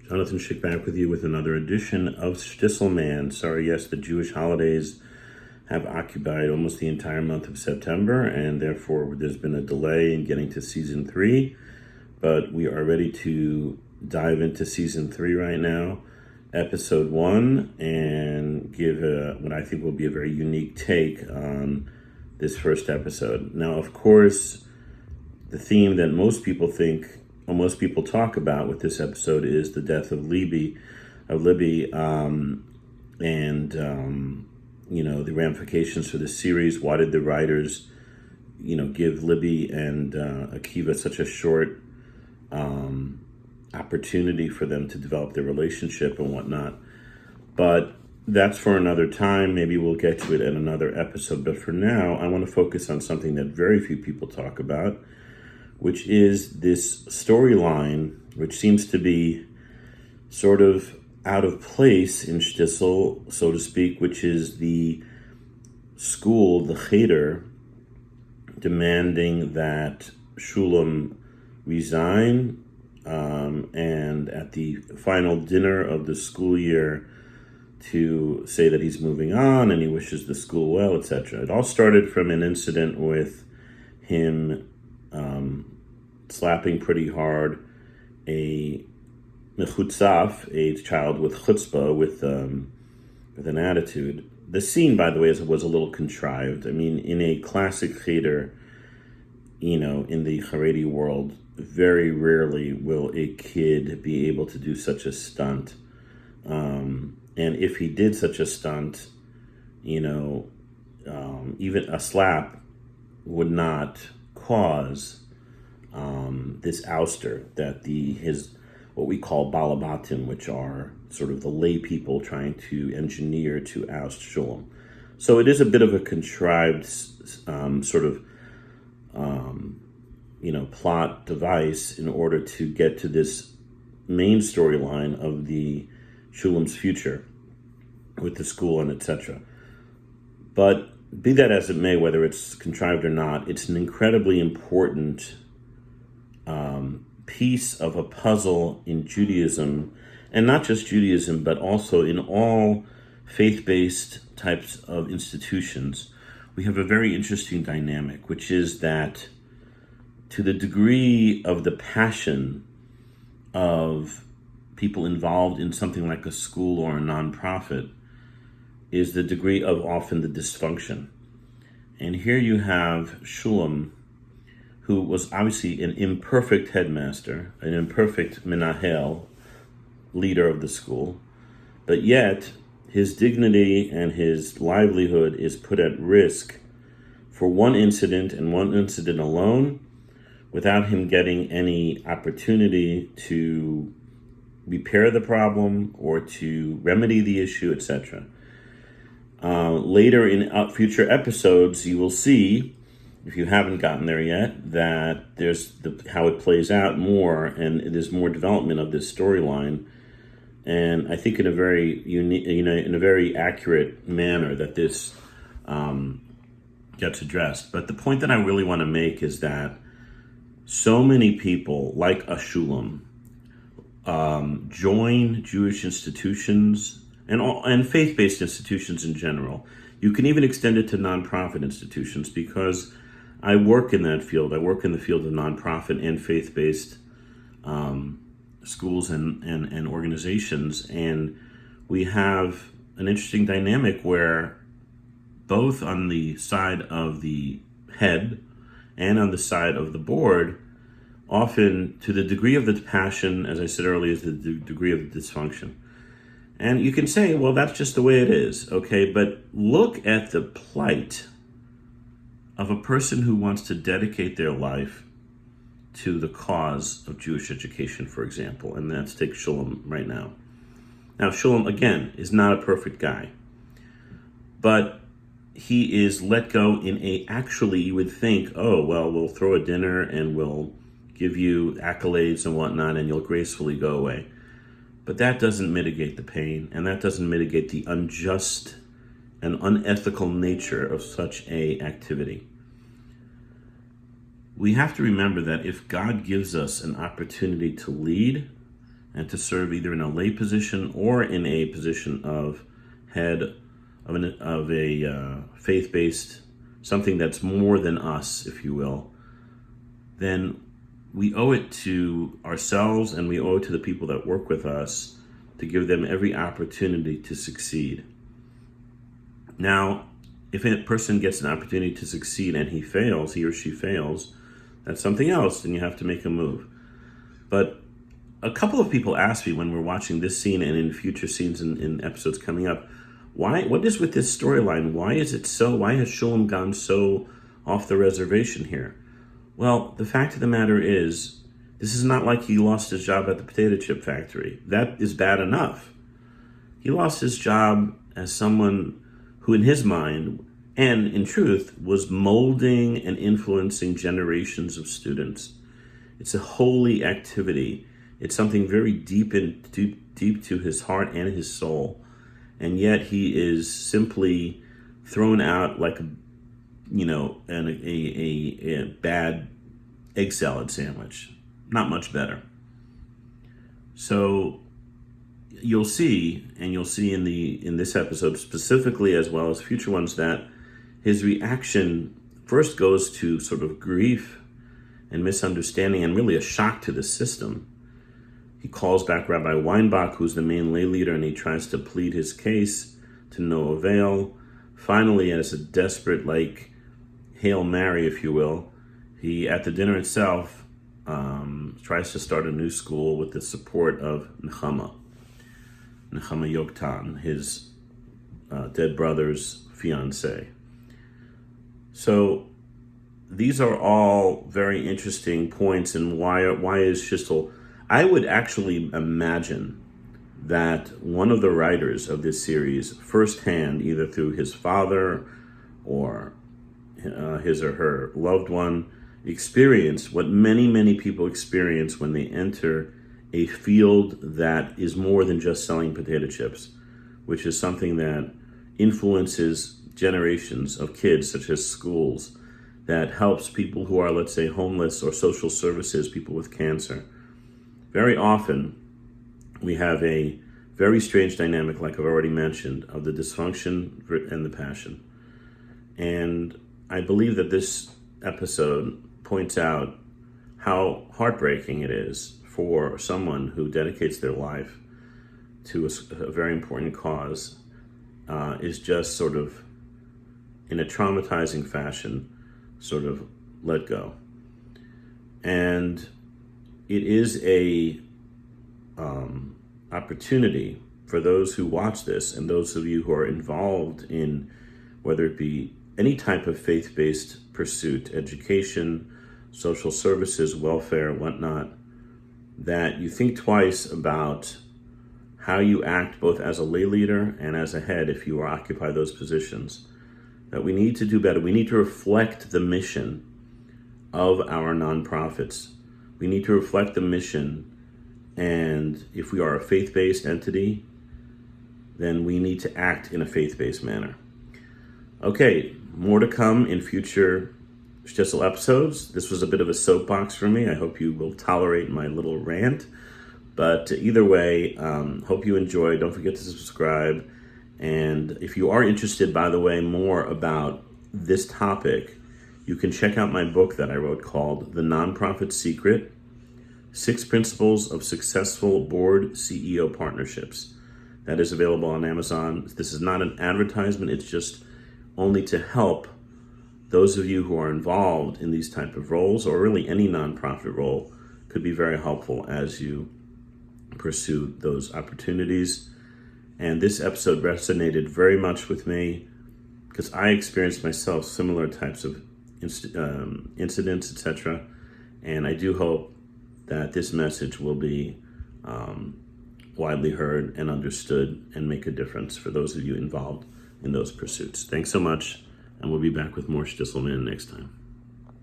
Jonathan Schick back with you with another edition of Shtisel Man. Sorry, yes, the Jewish holidays have occupied almost the entire month of September, and therefore there's been a delay in getting to season 3. But we are ready to dive into season 3 right now, episode 1, and give what I think will be a very unique take on this first episode. Now, of course, the theme that most people talk about with this episode is the death of Libby, and the ramifications for the series. Why did the writers, give Libby and Akiva such a short opportunity for them to develop their relationship and whatnot? But that's for another time. Maybe we'll get to it in another episode. But for now, I want to focus on something that very few people talk about, which is this storyline, which seems to be sort of out of place in Shtisel, so to speak, which is the school, the Cheder, demanding that Shulem resign, and at the final dinner of the school year to say that he's moving on and he wishes the school well, etc. It all started from an incident with him slapping pretty hard a mechutzaf, a child with chutzpah, with an attitude. The scene, by the way, was a little contrived. I mean, in a classic cheder, in the Haredi world, very rarely will a kid be able to do such a stunt. And if he did such a stunt, even a slap would not cause this ouster that what we call balabatim, which are sort of the lay people trying to engineer to oust Shulem. So it is a bit of a contrived plot device in order to get to this main storyline of the Shulem's future with the school and etc. But be that as it may, whether it's contrived or not, it's an incredibly important piece of a puzzle in Judaism, and not just Judaism, but also in all faith-based types of institutions. We have a very interesting dynamic, which is that to the degree of the passion of people involved in something like a school or a nonprofit is the degree of often the dysfunction. And here you have Shulem, who was obviously an imperfect headmaster, an imperfect menahel, leader of the school, but yet his dignity and his livelihood is put at risk for one incident and one incident alone, without him getting any opportunity to repair the problem or to remedy the issue, etc. Later in future episodes, you will see, if you haven't gotten there yet, that there's how it plays out more, and there's more development of this storyline, and I think in a very unique, in a very accurate manner that this gets addressed. But the point that I really want to make is that so many people, like a Shulem, join Jewish institutions and faith-based institutions in general. You can even extend it to nonprofit institutions, because I work in that field. I work in the field of nonprofit and faith-based schools and organizations, and we have an interesting dynamic where both on the side of the head and on the side of the board, often to the degree of the passion, as I said earlier, is the degree of the dysfunction. And you can say, well, that's just the way it is, okay? But look at the plight of a person who wants to dedicate their life to the cause of Jewish education, for example, and let's take Shulem right now. Now, Shulem, again, is not a perfect guy, but he is let go actually, you would think, oh, well, we'll throw a dinner and we'll give you accolades and whatnot, and you'll gracefully go away. But that doesn't mitigate the pain, and that doesn't mitigate the unjust and unethical nature of such a activity. We have to remember that if God gives us an opportunity to lead and to serve either in a lay position or in a position of head of a faith-based, something that's more than us, if you will, then we owe it to ourselves and we owe it to the people that work with us to give them every opportunity to succeed. Now, if a person gets an opportunity to succeed and he or she fails, that's something else, then you have to make a move. But a couple of people ask me when we're watching this scene and in future scenes in episodes coming up, what is with this storyline? Why has Shulem gone so off the reservation here? Well, the fact of the matter is, this is not like he lost his job at the potato chip factory. That is bad enough. He lost his job as someone who in his mind, and in truth, was molding and influencing generations of students. It's a holy activity. It's something very deep to his heart and his soul. And yet he is simply thrown out like a bad egg salad sandwich. Not much better. So you'll see in this episode specifically, as well as future ones, that his reaction first goes to sort of grief and misunderstanding and really a shock to the system. He calls back Rabbi Weinbach, who's the main lay leader, and he tries to plead his case to no avail. Finally, as a desperate, Hail Mary, if you will, he, at the dinner itself, tries to start a new school with the support of Nechama Yoktan, his dead brother's fiancée. So these are all very interesting points, and why is Shtisel? I would actually imagine that one of the writers of this series, firsthand, either through his father or his or her loved one, experienced what many people experience when they enter a field that is more than just selling potato chips, which is something that influences generations of kids, such as schools, that helps people who are, let's say, homeless, or social services, people with cancer. Very often, we have a very strange dynamic, like I've already mentioned, of the dysfunction and the passion. And I believe that this episode points out how heartbreaking it is for someone who dedicates their life to a very important cause, is just sort of, in a traumatizing fashion, sort of let go. And it is a opportunity for those who watch this and those of you who are involved in, whether it be any type of faith-based pursuit, education, social services, welfare, whatnot, that you think twice about how you act both as a lay leader and as a head if you occupy those positions. That we need to do better. We need to reflect the mission of our nonprofits. We need to reflect the mission, and if we are a faith-based entity, then we need to act in a faith-based manner. Okay, more to come in future Shtisel episodes. This was a bit of a soapbox for me. I hope you will tolerate my little rant. But either way, hope you enjoy. Don't forget to subscribe. And if you are interested, by the way, more about this topic, you can check out my book that I wrote called The Nonprofit Secret: 6 Principles of Successful Board CEO Partnerships. That is available on Amazon. This is not an advertisement. It's just only to help those of you who are involved in these type of roles, or really any nonprofit role could be very helpful as you pursue those opportunities. And this episode resonated very much with me because I experienced myself similar types of incidents, etc. And I do hope that this message will be widely heard and understood and make a difference for those of you involved in those pursuits. Thanks so much, and we'll be back with more Shtisel Man next time.